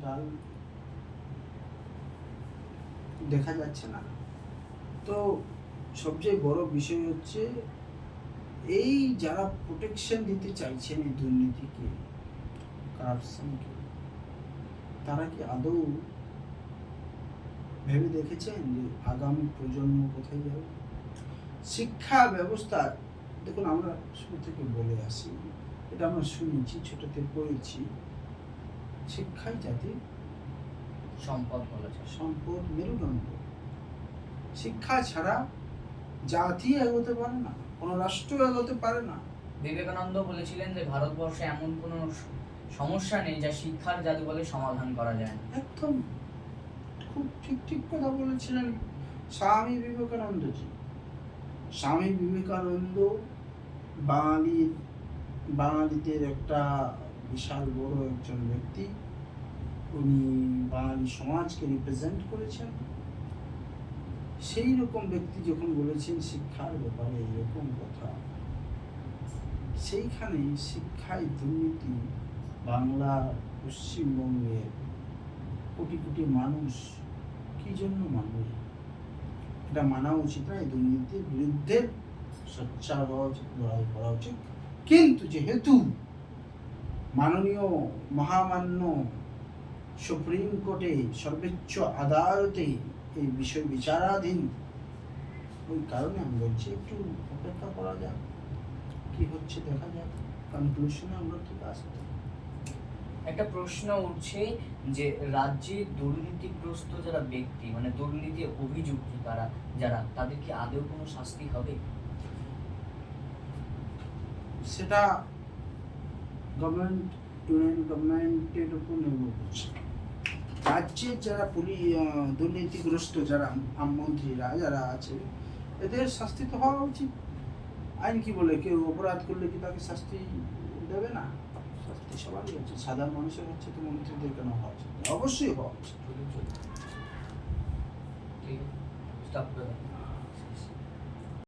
Total দেখা যাচ্ছে না। তো সবচেয়ে বড় বিষয় হচ্ছে এই যারা প্রোটেকশন দিতে চাইছেন এই দুর্নীতিকে, কারাপশনকে, তারা কি আদৌ ভেবে দেখেছেন যে আগামী প্রজন্ম কোথায় যাবে? শিক্ষা ব্যবস্থা দেখুন, আমরা শুরু থেকে বলে আসি, এটা আমরা শুনেছি, ছোটতে পড়েছি, শিক্ষাই জাতির সম্পদ বলেছে, সম্পদ, মেরুদণ্ড। শিক্ষা ছাড়া জাতি এগোতে পারে না, কোনো রাষ্ট্র এগোতে পারে না। বিবেকানন্দ বলেছিলেন যে ভারতবর্ষে এমন কোনো সমস্যা নেই যা শিক্ষার জাদু বলে সমাধান করা যায় না। একদম খুব ঠিক কথা বলেছিলেন স্বামী বিবেকানন্দজি। স্বামী বিবেকানন্দ বাঙালিদের একটা বিশাল বড় একজন ব্যক্তি। উনি বাঙালি সমাজকে রিপ্রেজেন্ট করেছেন। সেই রকম ব্যক্তি যখন বলেছেন শিক্ষার ব্যাপারে এরকম কথা, সেইখানে শিক্ষায় দুর্নীতি, বাংলা পশ্চিমবঙ্গের কোটি কোটি মানুষ কি জন্য মানবে? এটা মানা উচিত না। এই দুর্নীতির বিরুদ্ধে সোচ্চার লড়াই করা উচিত। কিন্তু যেহেতু মাননীয় মহামান্য সুপ্রিম কোর্টে, সর্বোচ্চ আদালতে এই বিষয় বিচারাধীন, ওই কারণে আমি বলছি একটু অপেক্ষা করা যাক, কি হচ্ছে দেখা যাক, কনক্লুশনে আমরা ঠিক আসবো। একটা প্রশ্ন উঠছে যে রাজ্যে দুর্নীতিগ্রস্ত যারা ব্যক্তি, মানে দুর্নীতি অভিযুক্ত যারা তাদের কি আদৌ কোনো শাস্তি হবে? সেটা গভর্নমেন্ট, ইউনিয়ন গভর্নমেন্টের উপর নির্ভর করছে। রাজ্যের যারা দুর্নীতিগ্রস্ত যারা মন্ত্রীরা যারা আছে, এদের শাস্তি তো হওয়া উচিত। আইন কি বলে, কেউ অপরাধ করলে কি তাকে শাস্তি দেবে না? শাস্তি সবারই হচ্ছে, সাধারণ মানুষের হচ্ছে, তো মন্ত্রীদের কেন হওয়া উচিত? অবশ্যই হওয়া উচিত। ঠিক আছে,